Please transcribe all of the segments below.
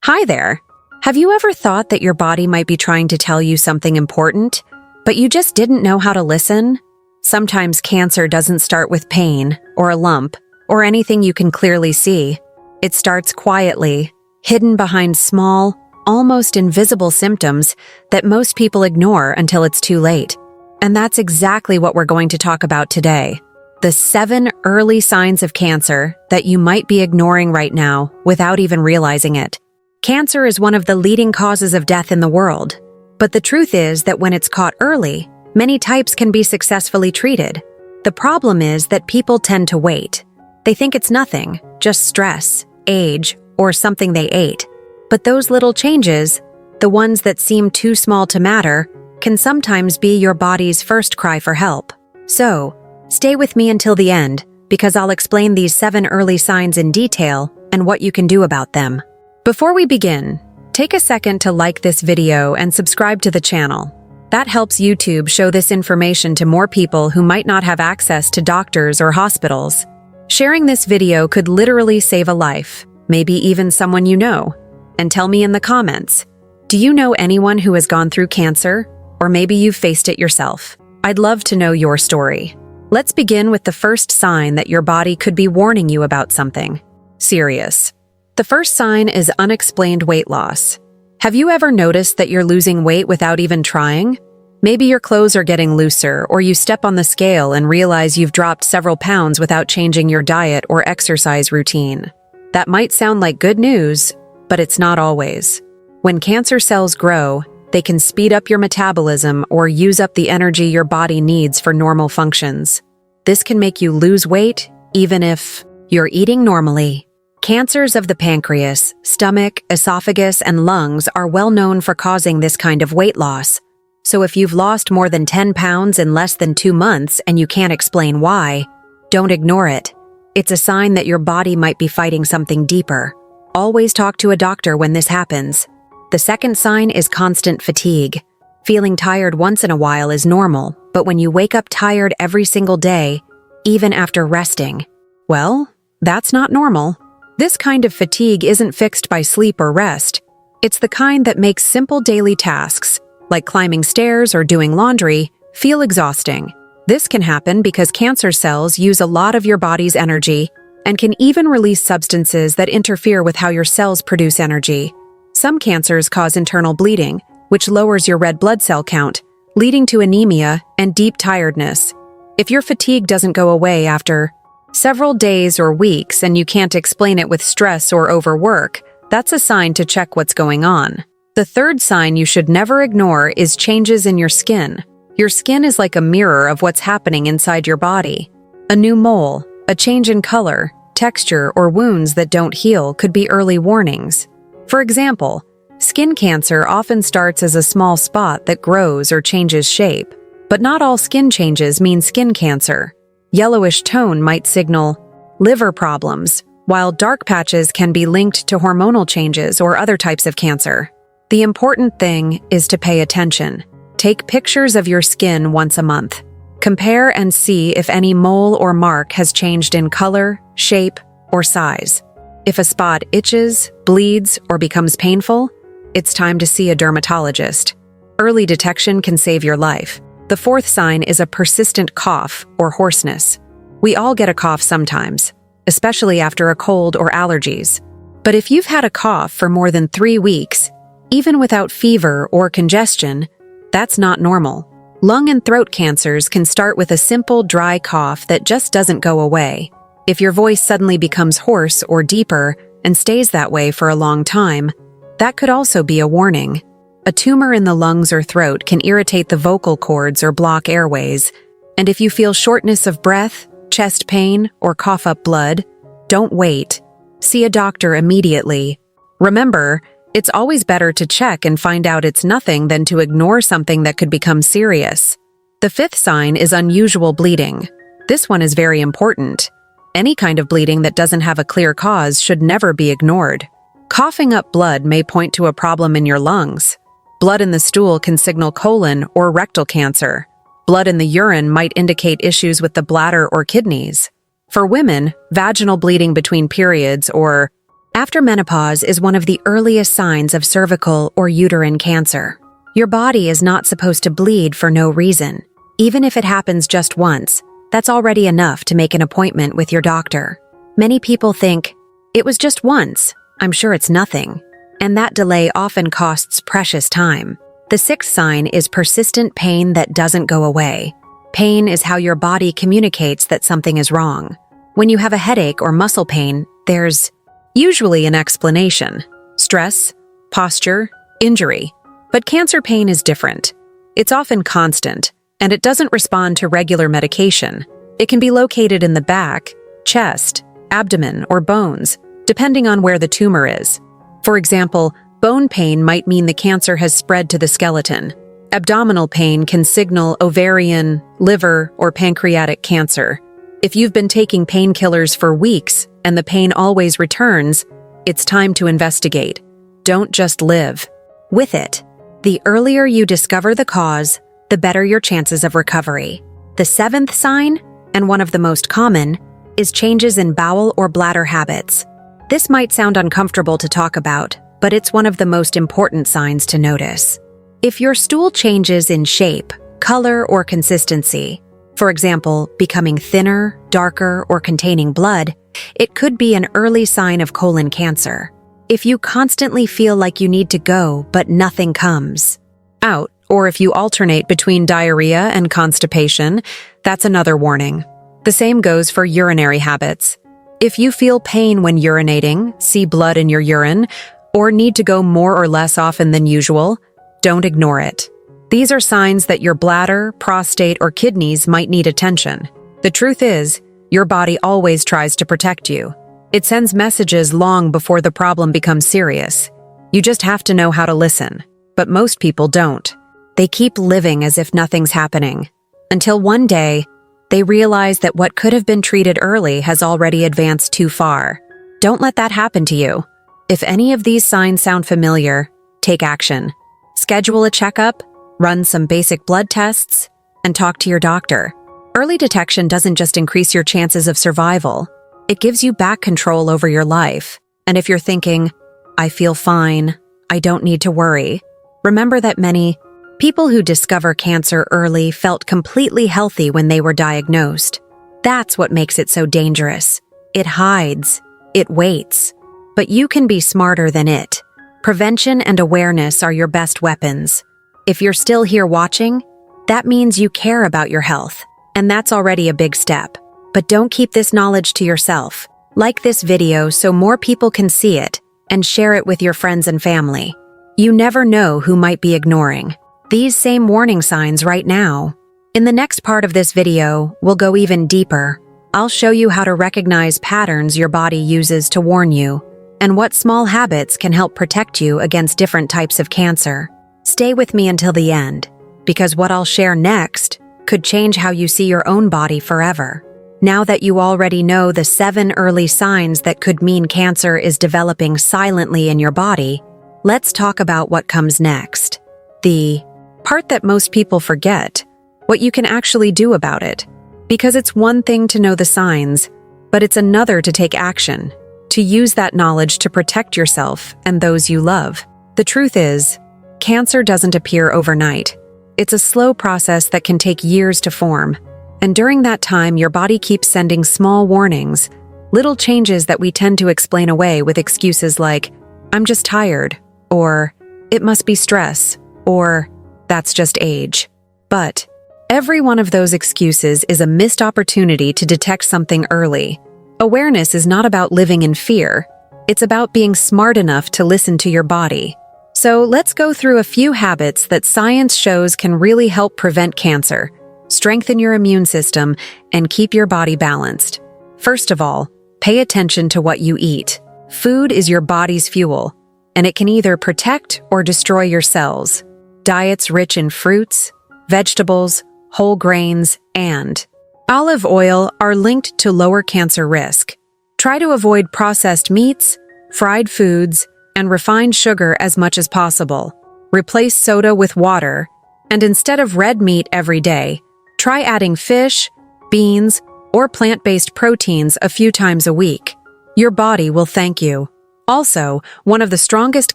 Hi there. Have you ever thought that your body might be trying to tell you something important, but you just didn't know how to listen? Sometimes cancer doesn't start with pain, or a lump, or anything you can clearly see. It starts quietly, hidden behind small, almost invisible symptoms that most people ignore until it's too late. And that's exactly what we're going to talk about today. The 7 early signs of cancer that you might be ignoring right now without even realizing it. Cancer is one of the leading causes of death in the world. But the truth is that when it's caught early, many types can be successfully treated. The problem is that people tend to wait. They think it's nothing, just stress, age, or something they ate. But those little changes, the ones that seem too small to matter, can sometimes be your body's first cry for help. So, stay with me until the end, because I'll explain these 7 early signs in detail and what you can do about them. Before we begin, take a second to like this video and subscribe to the channel. That helps YouTube show this information to more people who might not have access to doctors or hospitals. Sharing this video could literally save a life, maybe even someone you know. And tell me in the comments, do you know anyone who has gone through cancer? Or maybe you've faced it yourself. I'd love to know your story. Let's begin with the first sign that your body could be warning you about something serious. The first sign is unexplained weight loss. Have you ever noticed that you're losing weight without even trying? Maybe your clothes are getting looser, or you step on the scale and realize you've dropped several pounds without changing your diet or exercise routine. That might sound like good news, but it's not always. When cancer cells grow, they can speed up your metabolism or use up the energy your body needs for normal functions. This can make you lose weight, even if you're eating normally. Cancers of the pancreas, stomach, esophagus, and lungs are well known for causing this kind of weight loss. So if you've lost more than 10 pounds in less than 2 months and you can't explain why, don't ignore it. It's a sign that your body might be fighting something deeper. Always talk to a doctor when this happens. The second sign is constant fatigue. Feeling tired once in a while is normal, but when you wake up tired every single day, even after resting, well, that's not normal. This kind of fatigue isn't fixed by sleep or rest. It's the kind that makes simple daily tasks, like climbing stairs or doing laundry, feel exhausting. This can happen because cancer cells use a lot of your body's energy and can even release substances that interfere with how your cells produce energy. Some cancers cause internal bleeding, which lowers your red blood cell count, leading to anemia and deep tiredness. If your fatigue doesn't go away after several days or weeks and you can't explain it with stress or overwork, that's a sign to check what's going on. The third sign you should never ignore is changes in your skin. Your skin is like a mirror of what's happening inside your body. A new mole, a change in color, texture, or wounds that don't heal could be early warnings. For example, skin cancer often starts as a small spot that grows or changes shape. But not all skin changes mean skin cancer. Yellowish tone might signal liver problems, while dark patches can be linked to hormonal changes or other types of cancer. The important thing is to pay attention. Take pictures of your skin once a month. Compare and see if any mole or mark has changed in color, shape, or size. If a spot itches, bleeds, or becomes painful, it's time to see a dermatologist. Early detection can save your life. The fourth sign is a persistent cough or hoarseness. We all get a cough sometimes, especially after a cold or allergies. But if you've had a cough for more than 3 weeks, even without fever or congestion, that's not normal. Lung and throat cancers can start with a simple dry cough that just doesn't go away. If your voice suddenly becomes hoarse or deeper and stays that way for a long time, that could also be a warning. A tumor in the lungs or throat can irritate the vocal cords or block airways. And if you feel shortness of breath, chest pain, or cough up blood, don't wait. See a doctor immediately. Remember, it's always better to check and find out it's nothing than to ignore something that could become serious. The fifth sign is unusual bleeding. This one is very important. Any kind of bleeding that doesn't have a clear cause should never be ignored. Coughing up blood may point to a problem in your lungs. Blood in the stool can signal colon or rectal cancer. Blood in the urine might indicate issues with the bladder or kidneys. For women, vaginal bleeding between periods or After menopause is one of the earliest signs of cervical or uterine cancer. Your body is not supposed to bleed for no reason. Even if it happens just once, that's already enough to make an appointment with your doctor. Many people think, it was just once, I'm sure it's nothing. And that delay often costs precious time. The sixth sign is persistent pain that doesn't go away. Pain is how your body communicates that something is wrong. When you have a headache or muscle pain, there's usually an explanation: stress, posture, injury. But cancer pain is different. It's often constant, and it doesn't respond to regular medication. It can be located in the back, chest, abdomen, or bones, depending on where the tumor is. For example, bone pain might mean the cancer has spread to the skeleton. Abdominal pain can signal ovarian, liver, or pancreatic cancer. If you've been taking painkillers for weeks and the pain always returns, it's time to investigate. Don't just live with it. The earlier you discover the cause, the better your chances of recovery. The seventh sign, and one of the most common, is changes in bowel or bladder habits. This might sound uncomfortable to talk about, but it's one of the most important signs to notice. If your stool changes in shape, color, or consistency, for example, becoming thinner, darker, or containing blood, it could be an early sign of colon cancer. If you constantly feel like you need to go but nothing comes out, or if you alternate between diarrhea and constipation, that's another warning. The same goes for urinary habits. If you feel pain when urinating, see blood in your urine, or need to go more or less often than usual, don't ignore it. These are signs that your bladder, prostate, or kidneys might need attention. The truth is, your body always tries to protect you. It sends messages long before the problem becomes serious. You just have to know how to listen. But most people don't. They keep living as if nothing's happening. Until one day, they realize that what could have been treated early has already advanced too far. Don't let that happen to you. If any of these signs sound familiar, take action. Schedule a checkup, run some basic blood tests, and talk to your doctor. Early detection doesn't just increase your chances of survival, it gives you back control over your life. And if you're thinking, I feel fine, I don't need to worry, remember that many people who discover cancer early felt completely healthy when they were diagnosed. That's what makes it so dangerous. It hides, it waits. But you can be smarter than it. Prevention and awareness are your best weapons. If you're still here watching, that means you care about your health, and that's already a big step. But don't keep this knowledge to yourself. Like this video so more people can see it, and share it with your friends and family. You never know who might be ignoring these same warning signs right now. In the next part of this video, we'll go even deeper. I'll show you how to recognize patterns your body uses to warn you, and what small habits can help protect you against different types of cancer. Stay with me until the end, because what I'll share next could change how you see your own body forever. Now that you already know the 7 early signs that could mean cancer is developing silently in your body, let's talk about what comes next. The part that most people forget, what you can actually do about it. Because it's one thing to know the signs, but it's another to take action, to use that knowledge to protect yourself and those you love. The truth is, cancer doesn't appear overnight. It's a slow process that can take years to form. And during that time, your body keeps sending small warnings, little changes that we tend to explain away with excuses like, I'm just tired, or it must be stress, or that's just age. But every one of those excuses is a missed opportunity to detect something early. Awareness is not about living in fear. It's about being smart enough to listen to your body. So let's go through a few habits that science shows can really help prevent cancer, strengthen your immune system, and keep your body balanced. First of all, pay attention to what you eat. Food is your body's fuel, and it can either protect or destroy your cells. Diets rich in fruits, vegetables, whole grains, and olive oil are linked to lower cancer risk. Try to avoid processed meats, fried foods, and refined sugar as much as possible. Replace soda with water, and instead of red meat every day, try adding fish, beans, or plant-based proteins a few times a week. Your body will thank you. Also, one of the strongest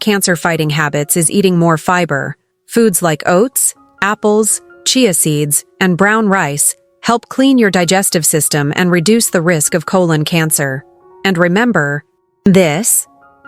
cancer-fighting habits is eating more fiber. Foods like oats, apples, chia seeds, and brown rice help clean your digestive system and reduce the risk of colon cancer. And remember,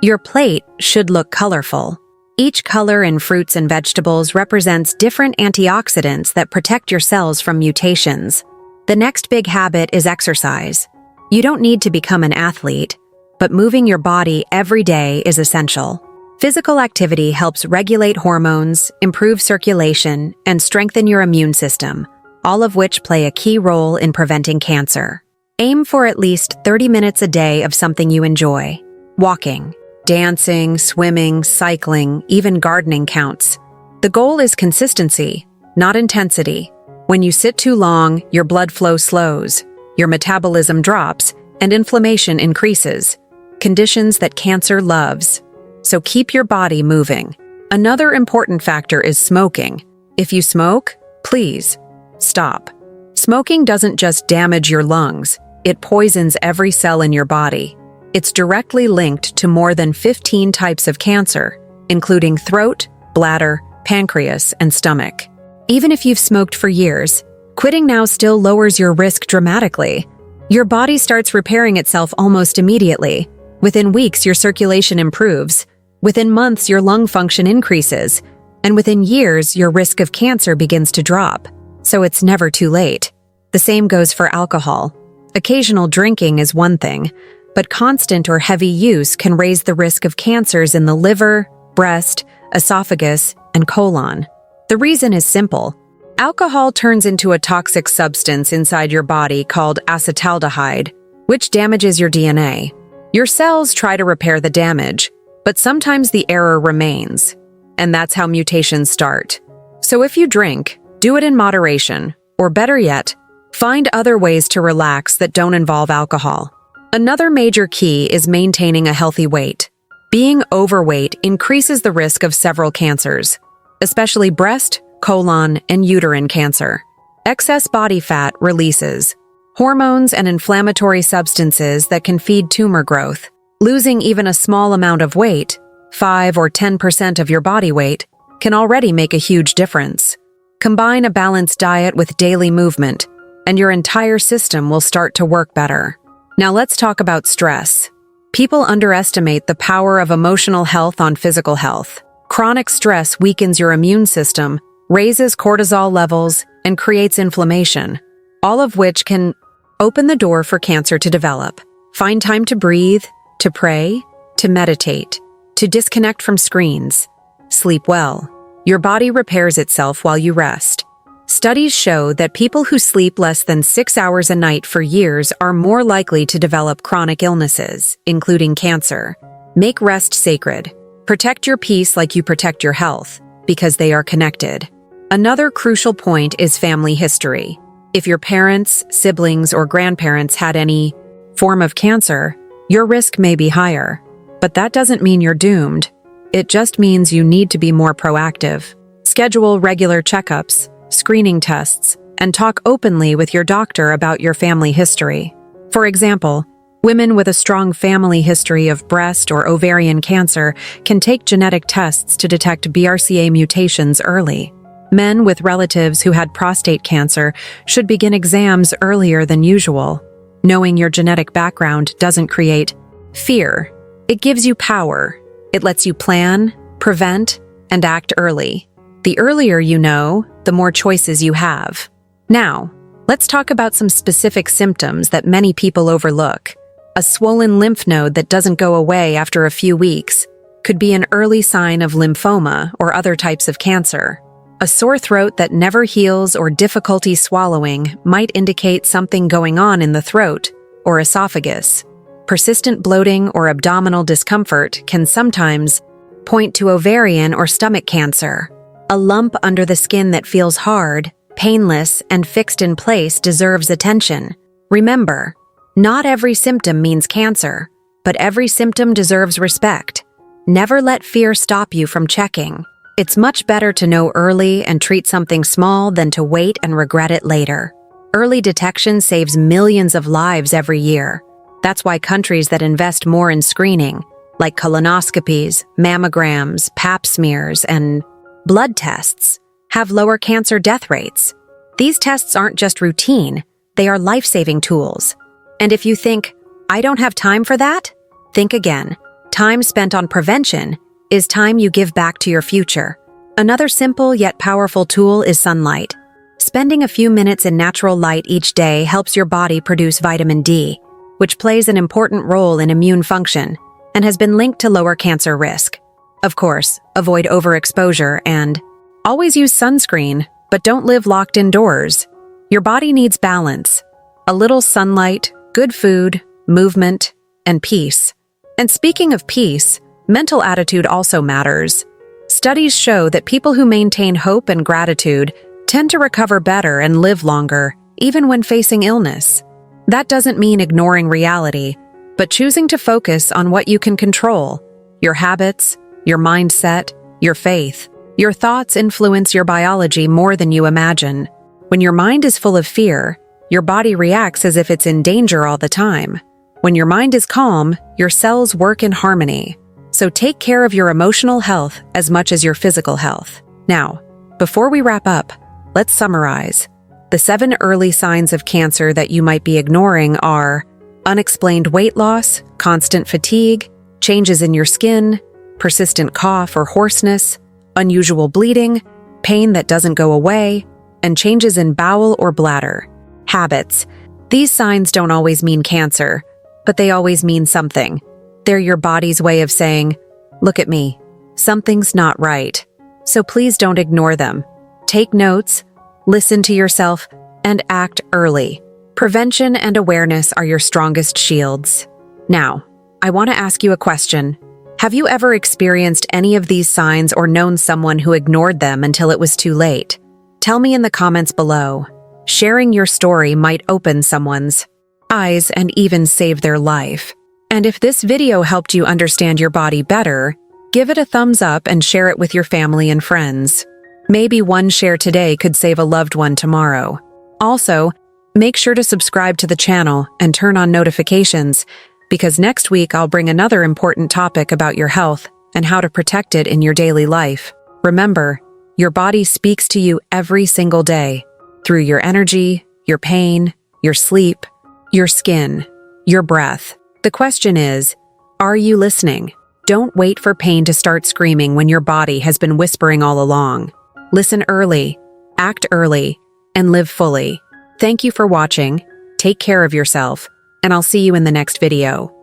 your plate should look colorful. Each color in fruits and vegetables represents different antioxidants that protect your cells from mutations. The next big habit is exercise. You don't need to become an athlete, but moving your body every day is essential. Physical activity helps regulate hormones, improve circulation, and strengthen your immune system, all of which play a key role in preventing cancer. Aim for at least 30 minutes a day of something you enjoy. Walking, dancing, swimming, cycling, even gardening counts. The goal is consistency, not intensity. When you sit too long, your blood flow slows, your metabolism drops, and inflammation increases, conditions that cancer loves. So keep your body moving. Another important factor is smoking. If you smoke, please stop. Smoking doesn't just damage your lungs, it poisons every cell in your body. It's directly linked to more than 15 types of cancer, including throat, bladder, pancreas, and stomach. Even if you've smoked for years, quitting now still lowers your risk dramatically. Your body starts repairing itself almost immediately. Within weeks, your circulation improves. Within months, your lung function increases. And within years, your risk of cancer begins to drop. So it's never too late. The same goes for alcohol. Occasional drinking is one thing, but constant or heavy use can raise the risk of cancers in the liver, breast, esophagus, and colon. The reason is simple. Alcohol turns into a toxic substance inside your body called acetaldehyde, which damages your DNA. Your cells try to repair the damage, but sometimes the error remains, and that's how mutations start. So if you drink, do it in moderation, or better yet, find other ways to relax that don't involve alcohol. Another major key is maintaining a healthy weight. Being overweight increases the risk of several cancers, especially breast, colon, and uterine cancer. Excess body fat releases hormones and inflammatory substances that can feed tumor growth. Losing even a small amount of weight, 5 or 10% of your body weight, can already make a huge difference. Combine a balanced diet with daily movement, and your entire system will start to work better. Now let's talk about stress. People underestimate the power of emotional health on physical health. Chronic stress weakens your immune system, raises cortisol levels, and creates inflammation, all of which can open the door for cancer to develop. Find time to breathe, to pray, to meditate, to disconnect from screens. Sleep well. Your body repairs itself while you rest. Studies show that people who sleep less than 6 hours a night for years are more likely to develop chronic illnesses, including cancer. Make rest sacred. Protect your peace like you protect your health, because they are connected. Another crucial point is family history. If your parents, siblings, or grandparents had any form of cancer, your risk may be higher. But that doesn't mean you're doomed. It just means you need to be more proactive. Schedule regular checkups, screening tests, and talk openly with your doctor about your family history. For example, women with a strong family history of breast or ovarian cancer can take genetic tests to detect BRCA mutations early. Men with relatives who had prostate cancer should begin exams earlier than usual. Knowing your genetic background doesn't create fear. It gives you power. It lets you plan, prevent, and act early. The earlier you know, the more choices you have. Now, let's talk about some specific symptoms that many people overlook. A swollen lymph node that doesn't go away after a few weeks could be an early sign of lymphoma or other types of cancer. A sore throat that never heals or difficulty swallowing might indicate something going on in the throat or esophagus. Persistent bloating or abdominal discomfort can sometimes point to ovarian or stomach cancer. A lump under the skin that feels hard, painless, and fixed in place deserves attention. Remember, not every symptom means cancer, but every symptom deserves respect. Never let fear stop you from checking. It's much better to know early and treat something small than to wait and regret it later. Early detection saves millions of lives every year. That's why countries that invest more in screening, like colonoscopies, mammograms, pap smears, and blood tests, have lower cancer death rates. These tests aren't just routine, they are life-saving tools. And if you think, I don't have time for that, think again. Time spent on prevention is time you give back to your future. Another simple yet powerful tool is sunlight. Spending a few minutes in natural light each day helps your body produce vitamin D, which plays an important role in immune function and has been linked to lower cancer risk. Of course, avoid overexposure and always use sunscreen, but don't live locked indoors. Your body needs balance. A little sunlight, good food, movement, and peace. And speaking of peace, mental attitude also matters. Studies show that people who maintain hope and gratitude tend to recover better and live longer, even when facing illness. That doesn't mean ignoring reality, but choosing to focus on what you can control: your habits, your mindset, your faith. Your thoughts influence your biology more than you imagine. When your mind is full of fear, your body reacts as if it's in danger all the time. When your mind is calm, your cells work in harmony. So take care of your emotional health as much as your physical health. Now, before we wrap up, let's summarize. The 7 early signs of cancer that you might be ignoring are unexplained weight loss, constant fatigue, changes in your skin, persistent cough or hoarseness, unusual bleeding, pain that doesn't go away, and changes in bowel or bladder. Habits. These signs don't always mean cancer, but they always mean something. They're your body's way of saying, look at me, something's not right. So please don't ignore them. Take notes, listen to yourself, and act early. Prevention and awareness are your strongest shields. Now, I want to ask you a question. Have you ever experienced any of these signs or known someone who ignored them until it was too late? Tell me in the comments below. Sharing your story might open someone's eyes and even save their life. And if this video helped you understand your body better, give it a thumbs up and share it with your family and friends. Maybe one share today could save a loved one tomorrow. Also, make sure to subscribe to the channel and turn on notifications, because next week I'll bring another important topic about your health and how to protect it in your daily life. Remember, your body speaks to you every single day, through your energy, your pain, your sleep, your skin, your breath. The question is, are you listening? Don't wait for pain to start screaming when your body has been whispering all along. Listen early, act early, and live fully. Thank you for watching. Take care of yourself, and I'll see you in the next video.